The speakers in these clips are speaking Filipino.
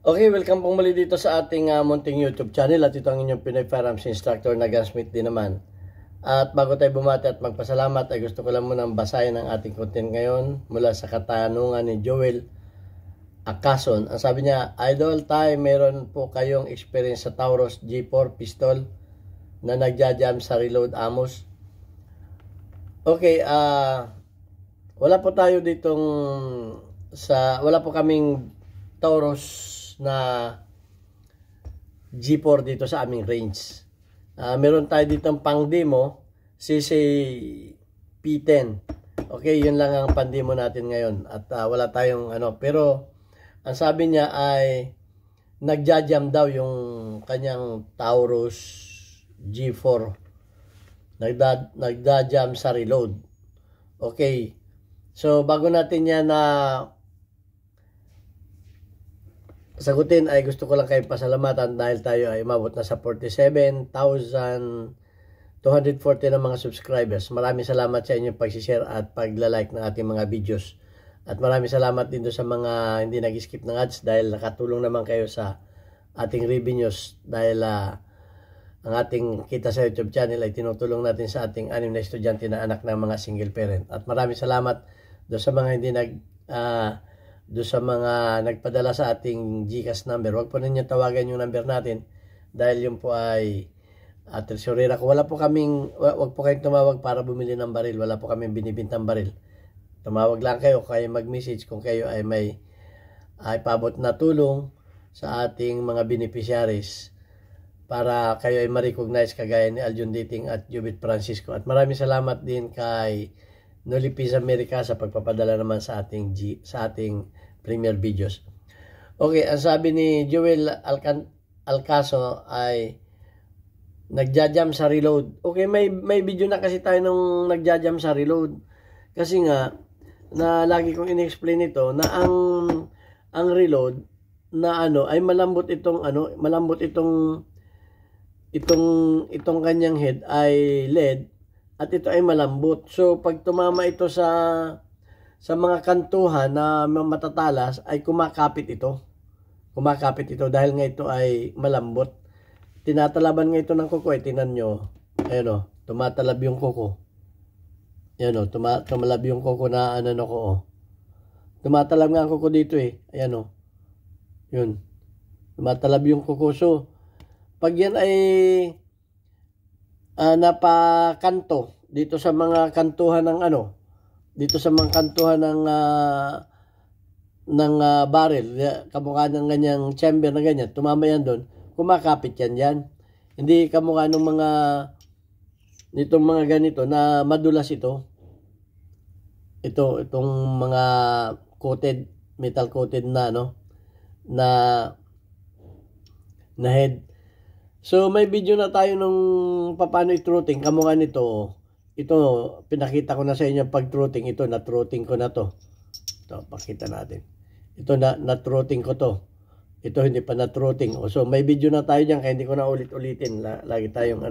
Okay, welcome po muli dito sa ating munting YouTube channel at ito ang inyong Pinoy Firearms Instructor na Gunsmith din naman. At bago tayo bumati at magpasalamat ay gusto ko lang munang basahin ang ating content ngayon mula sa katanungan ni Joel Acason. Ang sabi niya, Idol, tayo meron po kayong experience sa Taurus G4 pistol na nagja-jam sa reload amos? Okay, wala po tayo ditong wala po kaming Taurus na G4 dito sa aming range. Meron tayo ditong pang demo CC P10. Okay, yun lang ang pandemo natin ngayon at wala tayong pero ang sabi niya ay nagja-jam daw yung kanyang Taurus G4. Nagda-jam sa reload. Okay. So bago natin yan na sagutin ay gusto ko lang kayong pasalamatan dahil tayo ay umabot na sa 47,240 na mga subscribers. Maraming salamat sa inyong pag-share at pagla-like ng ating mga videos. At maraming salamat din sa mga hindi nag-skip ng ads dahil nakatulong naman kayo sa ating revenues dahil ang ating kita sa YouTube channel ay tinutulong natin sa ating 6 na estudyante na anak ng mga single parent. At maraming salamat doon sa mga hindi doon sa mga nagpadala sa ating GCash number. Huwag po ninyo tawagan yung number natin dahil yun po ay tresurera ko. Wag po kayong tumawag para bumili ng baril. Wala po kaming binibintang baril. Tumawag lang kayo, kayo mag-message kung kayo ay may pabot na tulong sa ating mga beneficiaries para kayo ay ma-recognize kagaya ni Aljon Dating at Jubit Francisco. At maraming salamat din kay Noli Peace America sa pagpapadala naman sa ating premier videos. Okay, ang sabi ni Joel Alcaso ay nagja-jam sa reload. Okay, may video na kasi tayo nung nagja-jam sa reload. Kasi nga na lagi kong in-explain ito na ang reload na ay malambot itong kanyang head ay lead at ito ay malambot. So pag tumama ito sa mga kantuhan na matatalas ay kumakapit ito. Kumakapit ito dahil nga ito ay malambot. Tinatalaban nga ito ng kuko. Tinan nyo. Ayan o. Tumatalab yung kuko. Ayan o. Tumalab yung kuko na ko. Tumatalab nga ang kuko dito eh. Ayan o. Yun. Tumatalab yung kuko. So, pag yan ay napakanto dito sa mga kantuhan ng dito sa mga kantuhan ng barrel, kamukha ng ganyang chamber na ganyan, tumama yan doon, kumakapit yan. Hindi kamukha ng nitong mga ganito na madulas ito. Itong mga metal coated na na head. So may video na tayo nung paano i-throating, kamukha nito. Ito, pinakita ko na sa inyo pag-throating. Ito, na-throating ko na to. Ito, pakita natin. Ito, na-throating ko to. Ito, hindi pa na-throating. So, may video na tayo dyan, kaya hindi ko na ulit-ulitin. Lagi tayong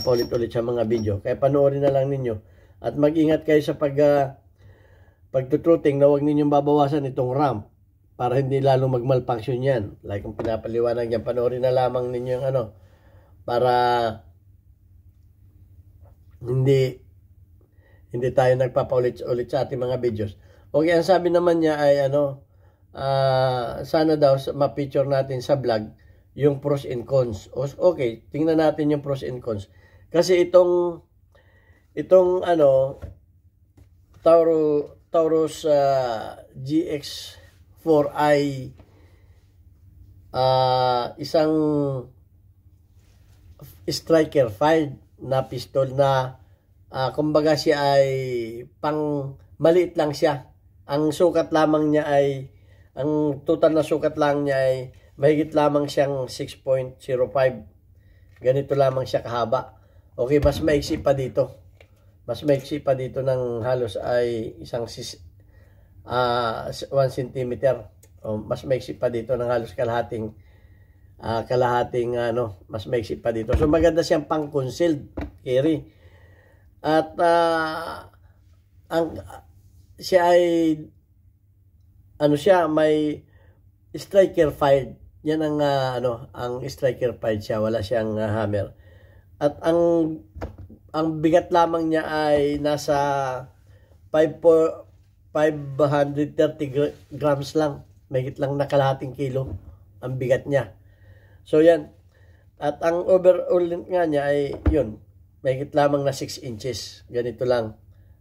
paulit-ulit sa mga video. Kaya panoorin na lang ninyo. At mag-ingat kayo sa pag-throating na huwag ninyong babawasan itong ramp para hindi lalong mag-malfunction yan. Like kung pinapaliwanag yan, panoorin na lamang ninyo yung para hindi tayo nagpapaulit-ulit sa ating mga videos. Okay, ang sabi naman niya ay sana daw ma-feature natin sa vlog yung pros and cons. Okay, tingnan natin yung pros and cons. Kasi itong Taurus GX4 ay isang striker fired na pistol na kumbaga siya ay maliit lang siya. Ang sukat lamang niya ay, ang total na sukat lang niya ay mahigit lamang siyang 6.05. Ganito lamang siya kahaba. Okay, mas maiksi pa dito. Mas maiksi pa dito ng halos ay isang 1 cm. Mas maiksi pa dito ng halos kalahating mas maiksi pa dito. So maganda siyang pang concealed carry. At siya ay may striker fired. Yan ang ang striker fired siya, wala siyang hammer. At ang bigat lamang niya ay nasa 530 grams lang. Mahigit lang na kalahating kilo ang bigat niya. So yan. At ang overall length nga niya ay yun. Mahigit lamang na 6 inches. Ganito lang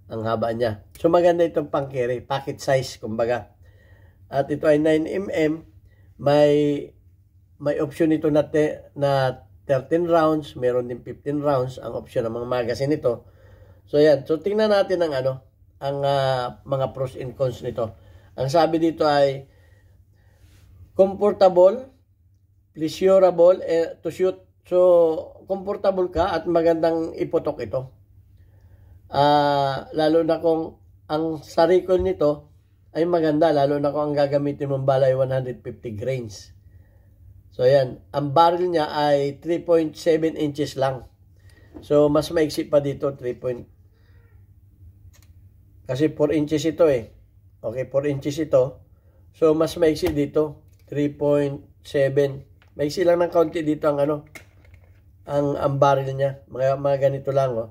ang haba niya. So maganda itong pang-carry. Pocket size, kumbaga. At ito ay 9mm. May option ito na 13 rounds. Meron din 15 rounds. Ang option ng mga magazine nito. So yan. So tingnan natin ang mga pros and cons nito. Ang sabi dito ay comfortable, pleasurable to shoot. So, comfortable ka at magandang iputok ito. Lalo na kung ang sa recoil nito ay maganda, lalo na kung ang gagamitin mong bala ay 150 grains. So, yan. Ang barrel niya ay 3.7 inches lang. So, mas maiksi pa dito, kasi 4 inches ito eh. Okay, 4 inches ito. So, mas maiksi dito, 3.7. Maiksi lang ng kaunti dito ang ang barrel niya. Mga ganito lang, oh.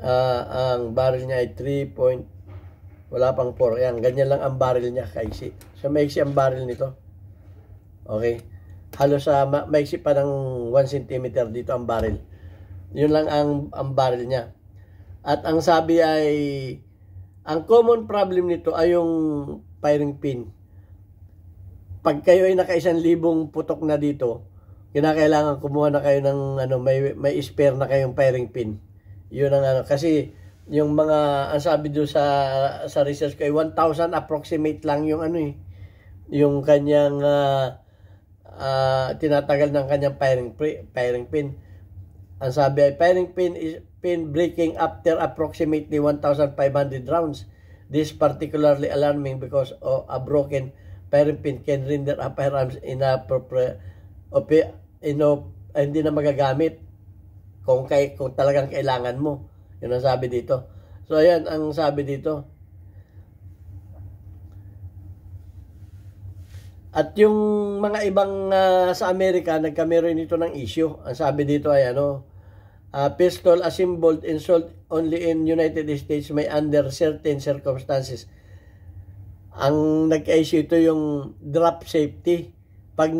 Ang barrel niya ay 3. Wala pang 4. Yan, ganyan lang ang barrel niya, kaiksi. So, maiksi ang barrel nito. Okay. Halos maiksi pa ng 1 cm dito ang barrel. Yun lang ang barrel niya. At ang sabi ay, ang common problem nito ay yung firing pin. Pag kayo ay naka 1,000 putok na dito, kinakailangan kumuha na kayo ng may spare na kayong firing pin. Yun ang kasi yung mga ang sabi do sa research ko ay 1,000 approximate lang yung yung kanyang tinatagal ng kanyang firing pin. Ang sabi ay firing pin breaking after approximately 1,500 rounds. This particularly alarming because a broken firing pin can render a firearms inappropriate hindi na magagamit kung talagang kailangan mo. Yun ang sabi dito. So ayan ang sabi dito. At yung mga ibang sa Amerika nagkameron nito ng issue. Ang sabi dito ay pistol assembled and sold only in United States may under certain circumstances. Ang nag-issue ito yung drop safety. Pag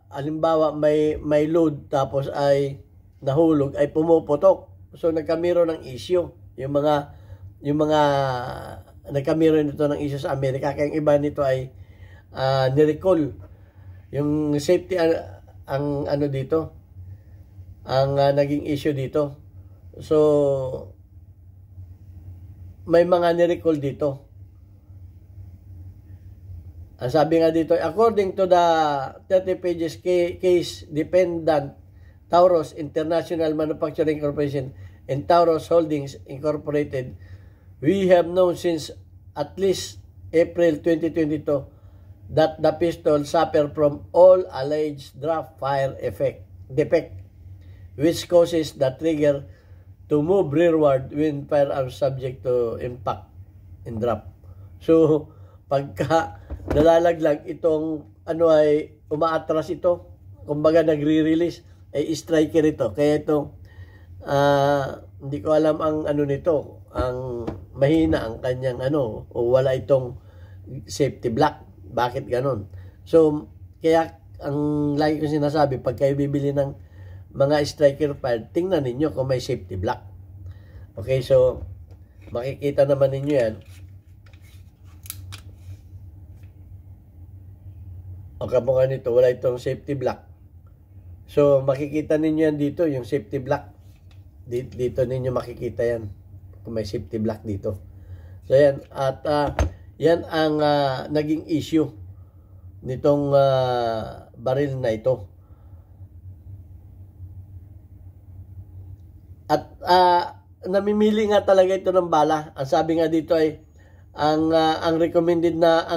halimbawa may load tapos ay nahulog ay pumuputok. So nagkamero ng issue. Yung mga nagkamero nito ng issue sa Amerika. Kaya yung iba nito ay ni-recall. Yung safety ang dito. Ang naging issue dito. So, may mga ni-recall dito. Ang sabi nga dito, according to the 30 pages case defendant, Taurus International Manufacturing Corporation and Taurus Holdings Incorporated, we have known since at least April 2022 that the pistol suffer from all alleged draft fire defect, which causes the trigger to move rearward when firearms subject to impact and drop. So, pagka nalalaglag itong ay umaatras ito, kumbaga nagre-release, ay striker ito. Kaya ito, hindi ko alam ang nito, ang mahina ang kanyang o wala itong safety block. Bakit ganon? So, kaya ang lagi ko sinasabi, pag kayo bibili ng mga striker fire, tingnan ninyo kung may safety block. Okay, so makikita naman ninyo yan. Ang kamukha nito, wala itong safety block. So, makikita ninyo yan dito, yung safety block. Dito ninyo makikita yan, kung may safety block dito. So, yan. At yan ang naging issue nitong baril na ito. At namimili nga talaga ito ng bala. Ang sabi nga dito ay ang recommended na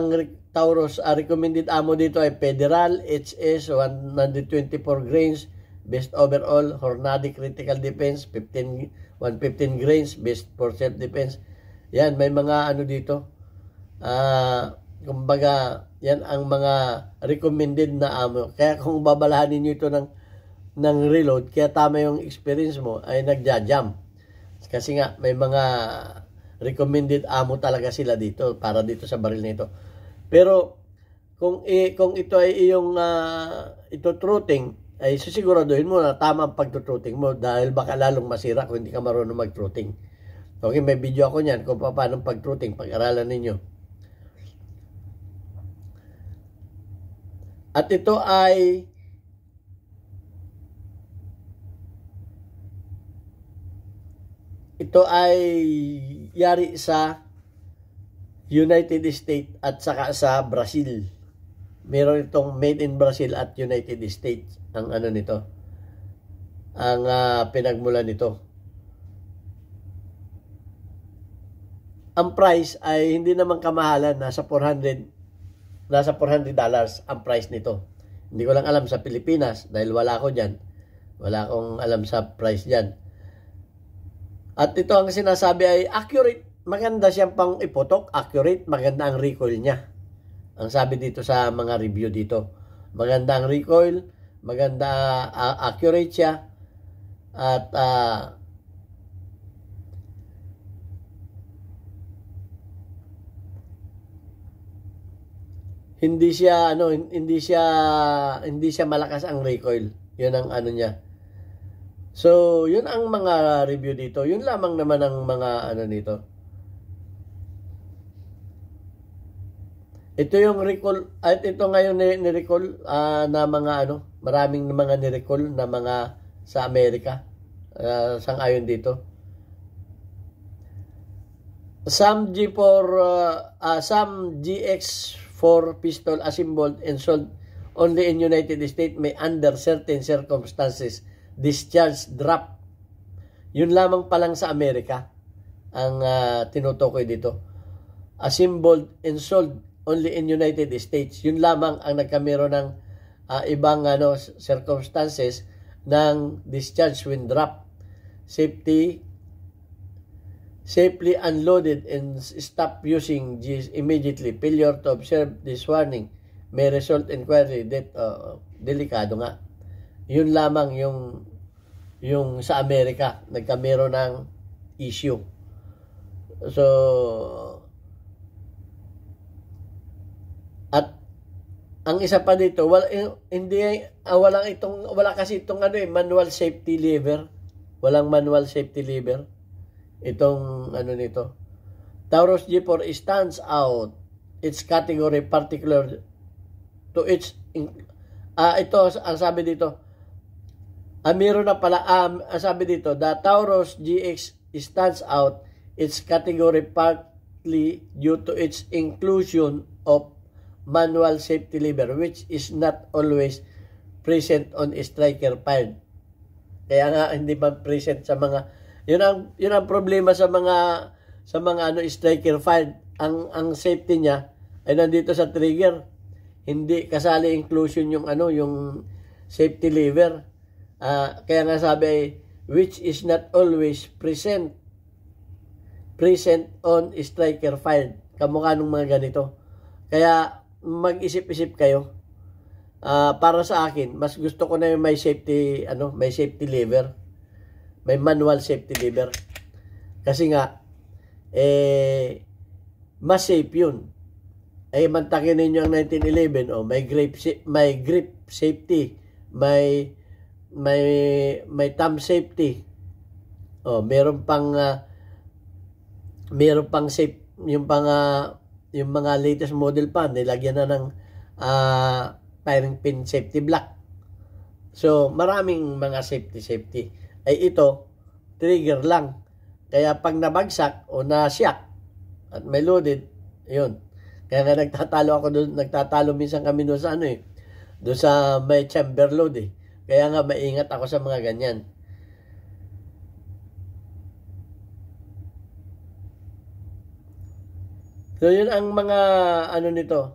Taurus recommended ammo dito ay Federal HS 124 grains best overall, Hornady critical defense 115 grains best for self defense. Yan, may mga dito. Kumbaga Yan ang mga recommended na amo. Kaya kung babalahanin nyo ito ng reload, kaya tama yung experience mo, ay nagja-jam. Kasi nga, may mga recommended amo talaga sila dito, para dito sa baril nito. Pero, kung ito ay iyong ito-truthing, ay sisiguraduhin mo na tama ang pagtutruthing mo dahil baka lalong masira kung hindi ka marunong mag-truthing. Okay, may video ako niyan kung paano pag-truthing, pag-aralan ninyo. At ito ay yari sa United States at saka sa Brazil. Meron itong made in Brazil at United States ang ano nito, ang pinagmulan nito. Ang price ay hindi naman kamahalan, nasa $400 ang price nito. Hindi ko lang alam sa Pilipinas dahil wala ako diyan. Wala akong alam sa price diyan. At ito ang sinasabi ay accurate. Maganda siyang pang ipotok, accurate, maganda ang recoil niya. Ang sabi dito sa mga review dito, maganda ang recoil, maganda accurate siya, at hindi siya malakas ang recoil. 'Yun ang ano niya. So, 'yun ang mga review dito. 'Yun lamang naman ang mga ano nito. Ito yung recall, at ito ngayon ni-recall na mga maraming mga ni-recall na mga sa Amerika, sang-ayon dito. Some GX4 pistol assembled and sold only in United States may under certain circumstances discharge drop. Yun lamang pa lang sa Amerika ang tinutukoy dito. Assembled and sold only in United States. Yun lamang ang nagkamero ng ibang circumstances ng discharge when drop. Safely unloaded and stop using Gs immediately. Failure to observe this warning may result in query death. Delikado nga. Yun lamang yung sa Amerika nagkamero ng issue. So, at ang isa pa dito, wala kasi itong manual safety lever. Walang manual safety lever. Itong nito. Taurus G4 stands out its category particular to its ito ang sabi dito. Meron na pala ang sabi dito, the Taurus GX stands out its category partly due to its inclusion of manual safety lever which is not always present on striker fired. Kaya nga hindi pa present sa mga yun ang problema sa mga striker fired. Ang safety niya ay nandito sa trigger. Hindi kasali inclusion yung safety lever. Kaya nga sabi ay which is not always present on striker fired. Kamukha nung mga ganito. Kaya mag-isip-isip kayo. Para sa akin, mas gusto ko na yung may safety lever. May manual safety lever. Kasi nga mas safe yun. Mantakin ninyo ang 1911, may grip safety, may thumb safety. Meron pang safe yung mga latest model pa, nilagyan na ng firing pin safety block. So, maraming mga safety. Ay ito, trigger lang. Kaya pag nabagsak o na-shock at may loaded, yun. Kaya nga nagtatalo minsan kami doon sa doon sa may chamber load Kaya nga maingat ako sa mga ganyan. So, yun ang mga nito.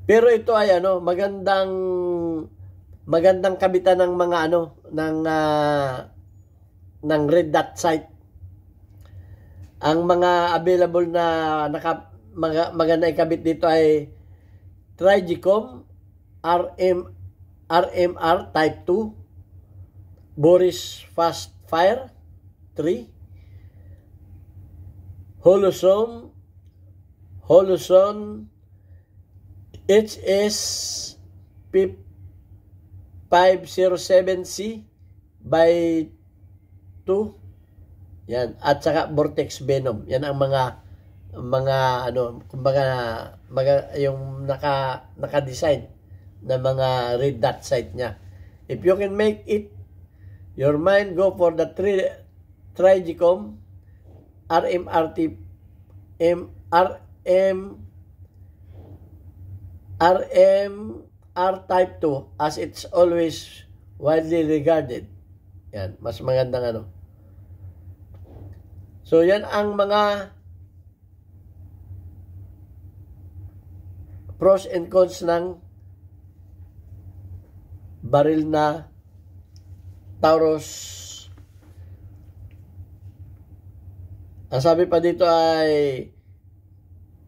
Pero ito ay magandang kabitan ng mga ng red dot sight. Ang mga available na maganda ikabit dito ay Trigicom RMR Type 2, Boris Fast Fire 3, Holosun HS 507C by 2. Yan, at saka Vortex Venom. Yan ang mga ano, kumbaga yung naka-design na mga red dot sight niya. If you can make it your mind, go for the Trigicom RMR Type 2 as it's always widely regarded. Yan, mas magandang ano. So yan ang mga pros and cons ng baril na Taurus. Ang sabi pa dito ay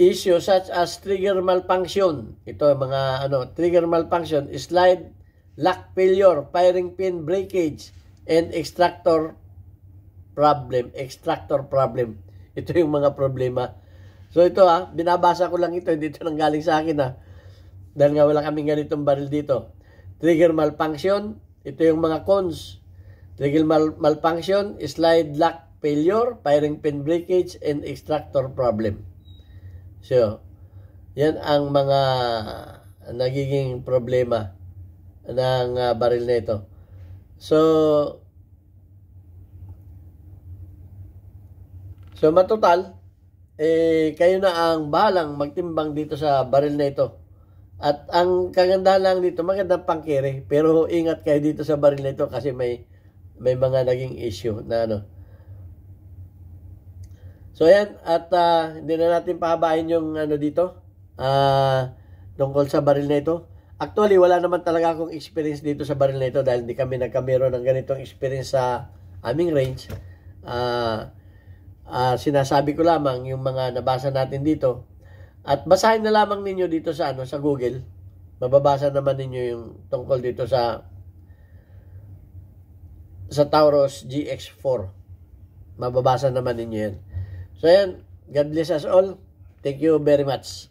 issue such as trigger malfunction. Ito mga ano, trigger malfunction, slide lock failure, firing pin breakage, and extractor problem. Ito yung mga problema. So ito binabasa ko lang ito, hindi ito nang galing sa akin dahil nga wala kaming ganitong baril dito. Trigger malfunction, ito yung mga cons. Trigger malfunction, slide lock failure, firing pin breakage, and extractor problem. So, yan ang mga nagiging problema ng baril na ito. So matotal, kayo na ang bahalang magtimbang dito sa baril na ito. At ang kagandahan lang dito, magandang pang-carry. Pero ingat kayo dito sa baril na ito kasi may mga naging issue na ano. So ayan, at hindi na natin pahabain yung ano dito, tungkol sa baril na ito. Actually, wala naman talaga akong experience dito sa baril na ito dahil hindi kami nagkamero ng ganitong experience sa aming range. Sinasabi ko lamang yung mga nabasa natin dito. At basahin na lamang ninyo dito sa sa Google. Mababasa naman ninyo yung tungkol dito sa Taurus GX4. Mababasa naman ninyo yan. So yan, God bless us all. Thank you very much.